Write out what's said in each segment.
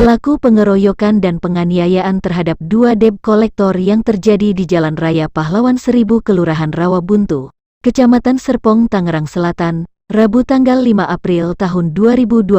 pelaku pengeroyokan dan penganiayaan terhadap dua debt kolektor yang terjadi di Jalan Raya Pahlawan Seribu Kelurahan Rawabuntu, Kecamatan Serpong, Tangerang Selatan, Rabu tanggal 5 April tahun 2023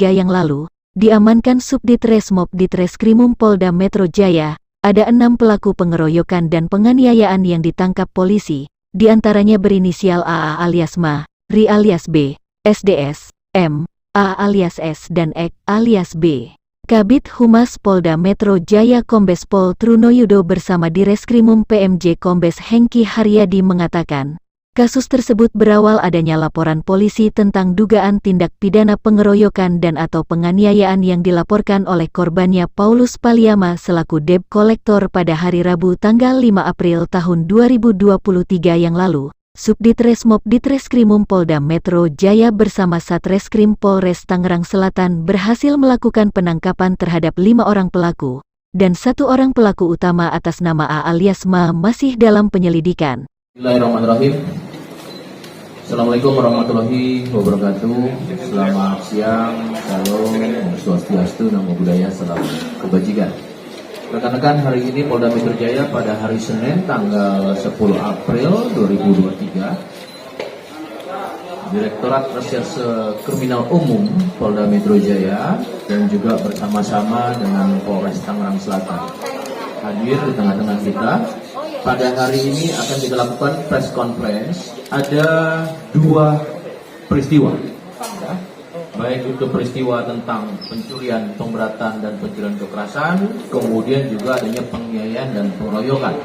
yang lalu, diamankan Subdit Resmob Ditreskrimum Polda Metro Jaya. Ada 6 pelaku pengeroyokan dan penganiayaan yang ditangkap polisi, diantaranya berinisial AA alias Ma, Ri alias B, SDS, M, A alias S dan Ek alias B. Kabid Humas Polda Metro Jaya Kombes Pol Trunoyudo bersama Direskrimum PMJ Kombes Hengki Haryadi mengatakan, kasus tersebut berawal adanya laporan polisi tentang dugaan tindak pidana pengeroyokan dan atau penganiayaan yang dilaporkan oleh korbannya Paulus Paliama selaku debt kolektor pada hari Rabu tanggal 5 April tahun 2023 yang lalu. Subdit Resmob Ditreskrimum Polda Metro Jaya bersama Satreskrim Polres Tangerang Selatan berhasil melakukan penangkapan terhadap 5 orang pelaku, dan 1 orang pelaku utama atas nama A alias Ma masih dalam penyelidikan. Bismillahirrahmanirrahim. Assalamualaikum warahmatullahi wabarakatuh. Selamat siang, salam, swastiastu, namo buddhaya, salam kebajikan. Rekan-rekan, hari ini Polda Metro Jaya pada hari Senin tanggal 10 April 2023, Direktorat Reserse Kriminal Umum Polda Metro Jaya dan juga bersama-sama dengan Polres Tangerang Selatan hadir di tengah-tengah kita. Pada hari ini akan kita lakukan press conference. Ada 2 peristiwa, ya. Baik itu peristiwa tentang pencurian, pemberatan dan pencurian kekerasan, kemudian juga adanya penganiayaan dan pengeroyokan.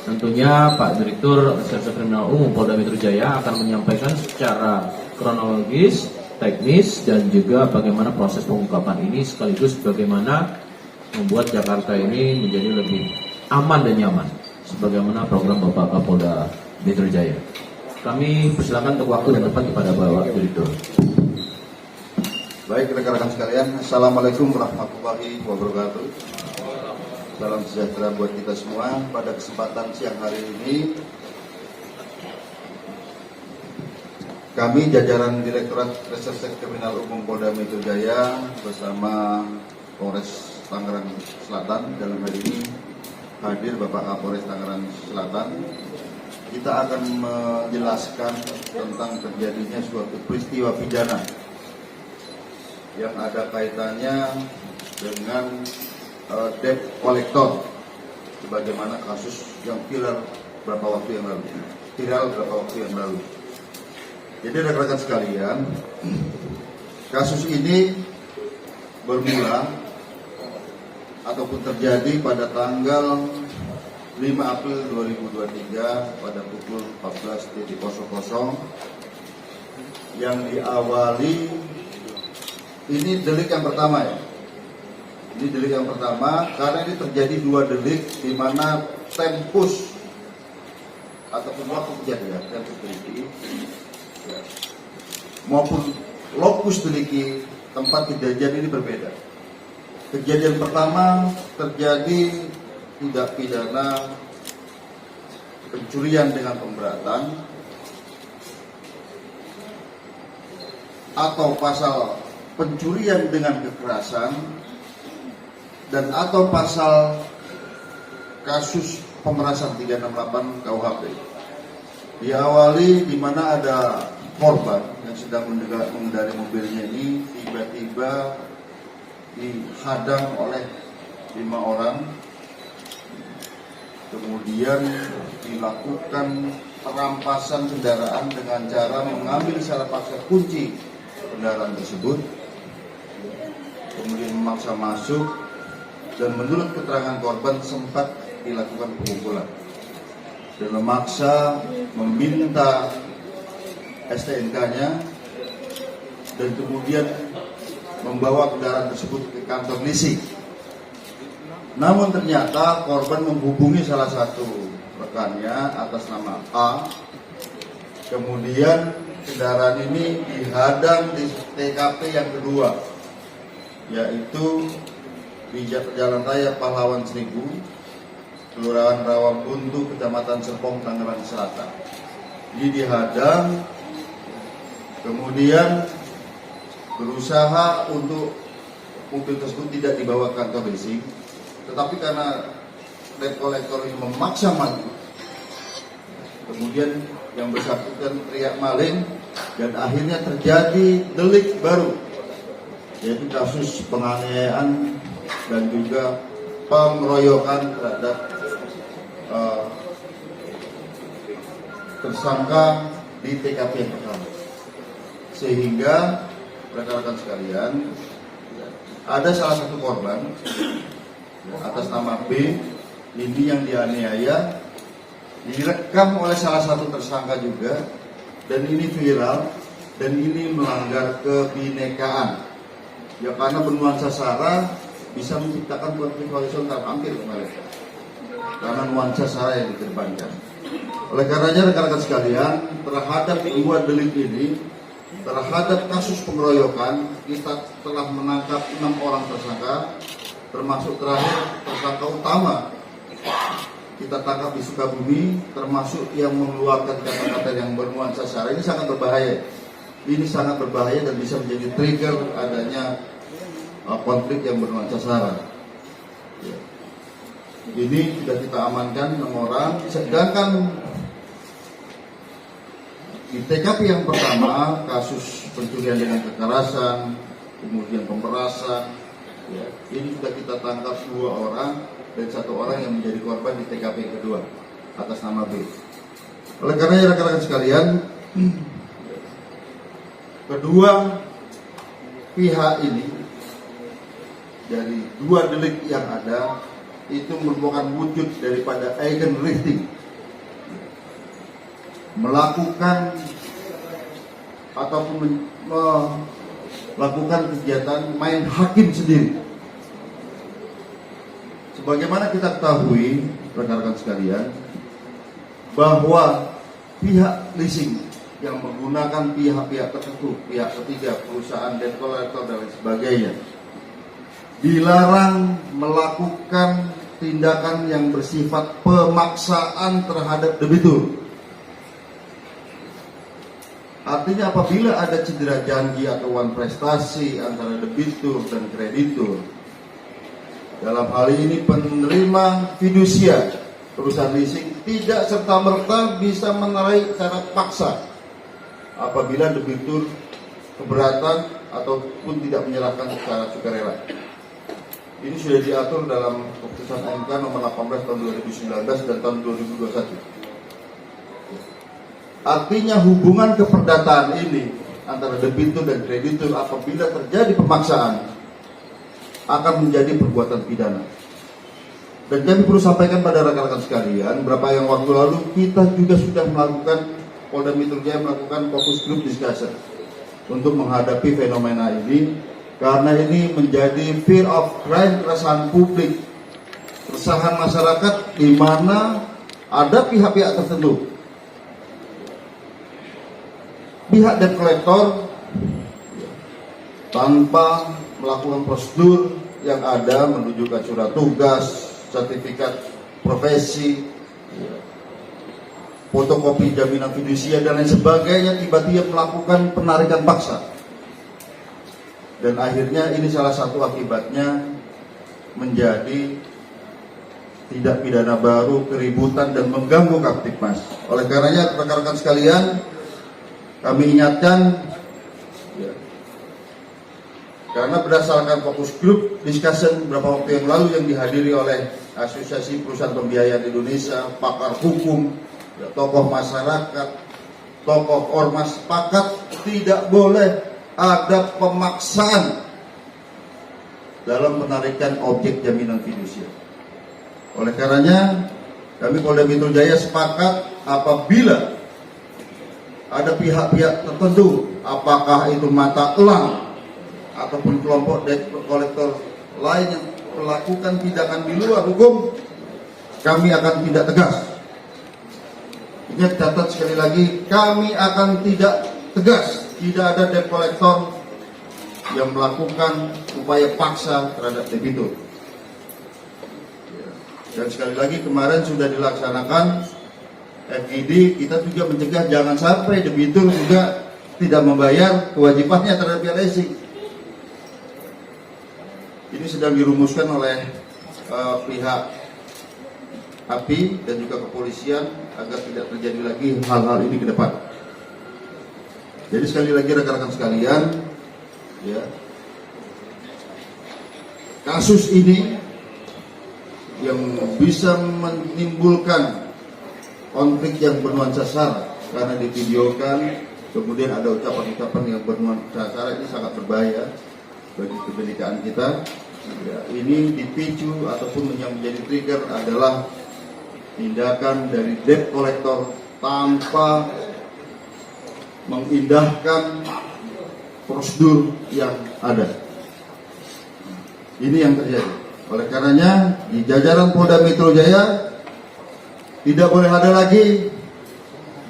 Tentunya Pak Direktur Reserse Kriminal Umum Polda Metro Jaya akan menyampaikan secara kronologis, teknis, dan juga bagaimana proses pengungkapan ini, sekaligus bagaimana membuat Jakarta ini menjadi lebih aman dan nyaman, sebagaimana program Bapak Kapolda Metro Jaya. Kami persilakan untuk waktu dan tempat kepada Bapak Direktur. Baik rekan-rekan sekalian, Assalamualaikum warahmatullahi wabarakatuh. Salam sejahtera buat kita semua. Pada kesempatan siang hari ini, kami jajaran Direktorat Reserse Kriminal Umum Polda Metro Jaya bersama Polres Tangerang Selatan, dalam hal ini hadir Bapak Kapolres Tangerang Selatan. Kita akan menjelaskan tentang terjadinya suatu peristiwa pidana yang ada kaitannya dengan debt kolektor, sebagaimana kasus yang viral beberapa waktu yang lalu. Jadi rekan-rekan sekalian, kasus ini bermula ataupun terjadi pada tanggal 5 April 2023 pada pukul 14.00 yang diawali. Ini delik yang pertama, ya. Ini delik yang pertama karena ini terjadi 2 delik di mana tempus ataupun waktu kejadian tempus deliki, ya, maupun lokus deliki, tempat kejadian ini berbeda. Kejadian pertama terjadi tindak pidana pencurian dengan pemberatan atau pasal pencurian dengan kekerasan dan atau pasal kasus pemerasan 368 KUHP. Diawali di mana ada korban yang sedang mengendarai mobilnya ini tiba-tiba dihadang oleh 5 orang, kemudian dilakukan perampasan kendaraan dengan cara mengambil secara paksa kunci kendaraan tersebut, kemudian memaksa masuk, dan menurut keterangan korban sempat dilakukan pemukulan dan memaksa meminta STNK-nya dan kemudian membawa kendaraan tersebut ke kantor leasing. Namun ternyata korban menghubungi salah satu rekannya atas nama A, kemudian kendaraan ini dihadang di TKP yang kedua, yaitu di Jalan Raya Pahlawan Seribu, Kelurahan Rawabuntu, Kecamatan Serpong, Tangerang Selatan. Ini dihadang, kemudian berusaha untuk mobil tersebut tidak dibawa ke kantor leasing, tetapi karena debt collector ini memaksa maju, kemudian yang bersangkutan teriak maling dan akhirnya terjadi delik baru, yaitu kasus penganiayaan dan juga pengeroyokan terhadap tersangka di TKP yang pertama. Sehingga rekan-rekan sekalian, ada salah satu korban atas nama B ini yang dianiaya, direkam oleh salah satu tersangka juga, dan ini viral dan ini melanggar kebinekaan. Ya karena bernuansa sara bisa menciptakan konflik horizontal hampir kemarin. Karena nuansa sara yang dikedepankan. Oleh karenanya rekan-rekan sekalian, terhadap dua delik ini, terhadap kasus pengeroyokan, kita telah menangkap 6 orang tersangka, termasuk terakhir tersangka utama kita tangkap di Sukabumi, termasuk yang mengeluarkan kata-kata yang bernuansa sara. Ini sangat berbahaya. Ini sangat berbahaya dan bisa menjadi trigger adanya konflik yang bernuansa sara. Ya. Ini sudah kita amankan 6 orang. Sedangkan di TKP yang pertama, kasus pencurian dengan kekerasan, kemudian pemerasan, ya, ini sudah kita tangkap 2 orang dan 1 orang yang menjadi korban di TKP yang kedua atas nama B. Oleh karena rekan-rekan sekalian, kedua pihak ini dari 2 delik yang ada itu merupakan wujud daripada eigenrichting, melakukan ataupun melakukan kegiatan main hakim sendiri. Sebagaimana kita ketahui rekan-rekan sekalian, bahwa pihak leasing yang menggunakan pihak-pihak tertentu, pihak ketiga, perusahaan debt collector dan lain sebagainya, dilarang melakukan tindakan yang bersifat pemaksaan terhadap debitur. Artinya apabila ada cedera janji atau wan prestasi antara debitur dan kreditur, dalam hal ini penerima fidusia perusahaan leasing tidak serta-merta bisa menarik secara paksa apabila debitur keberatan ataupun tidak menyerahkan secara sukarela. Ini sudah diatur dalam keputusan MK nomor 18 tahun 2019 dan tahun 2021. Artinya hubungan keperdataan ini antara debitur dan kreditur apabila terjadi pemaksaan akan menjadi perbuatan pidana. Dan kami perlu sampaikan pada rekan-rekan sekalian, beberapa yang waktu lalu kita juga sudah melakukan, Polda Metro Jaya melakukan fokus group discussion untuk menghadapi fenomena ini, karena ini menjadi fear of crime, keresahan publik, keresahan masyarakat di mana ada pihak-pihak tertentu, pihak debt collector tanpa melakukan prosedur yang ada, menunjukkan surat tugas, sertifikat profesi, fotokopi jaminan fidusia dan lain sebagainya, tiba-tiba melakukan penarikan paksa. Dan akhirnya ini salah satu akibatnya menjadi tindak pidana baru, keributan dan mengganggu Kamtibmas. Oleh karenanya rekan-rekan sekalian, kami ingatkan, karena berdasarkan fokus group discussion beberapa waktu yang lalu yang dihadiri oleh Asosiasi Perusahaan Pembiayaan Indonesia, pakar hukum, tokoh masyarakat, tokoh ormas, sepakat tidak boleh ada pemaksaan dalam penarikan objek jaminan fidusia. Oleh karenanya kami Polda Metro Jaya sepakat apabila ada pihak-pihak tertentu, apakah itu mata elang ataupun kelompok debt collector lain yang melakukan tindakan di luar hukum, kami akan tindak tegas. Ingat, catat sekali lagi, kami akan tidak tegas. Tidak ada debt collector yang melakukan upaya paksa terhadap debitur. Dan sekali lagi kemarin sudah dilaksanakan FGD, kita juga mencegah jangan sampai debitur juga tidak membayar kewajibannya terhadap pihak leasing. ini sedang dirumuskan oleh pihak API dan juga kepolisian agar tidak terjadi lagi hal-hal ini ke depan. Jadi sekali lagi rekan-rekan sekalian, ya, kasus ini yang bisa menimbulkan konflik yang bernuansa sara karena divideokan, kemudian ada ucapan-ucapan yang bernuansa sara, ini sangat berbahaya bagi kebenekaan kita. Ya, ini dipicu ataupun yang menjadi trigger adalah tindakan dari debt collector tanpa mengindahkan prosedur yang ada. Ini yang terjadi. Oleh karenanya di jajaran Polda Metro Jaya tidak boleh ada lagi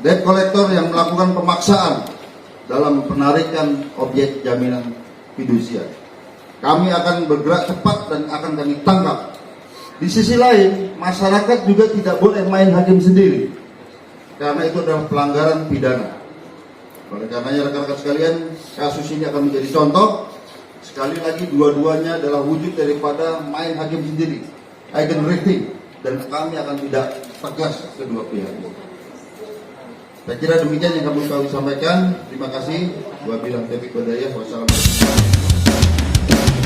debt collector yang melakukan pemaksaan dalam penarikan objek jaminan fidusia. Kami akan bergerak cepat dan akan kami tangkap. Di sisi lain, masyarakat juga tidak boleh main hakim sendiri, karena itu adalah pelanggaran pidana. Oleh karenanya rekan-rekan sekalian, kasus ini akan menjadi contoh. Sekali lagi, dua-duanya adalah wujud daripada main hakim sendiri, eigenreaching, dan kami akan tidak tegas kedua pihak. Saya kira demikian yang kami sampaikan. Terima kasih. Wabillahi taufiq wal hidayah. Wassalamualaikum.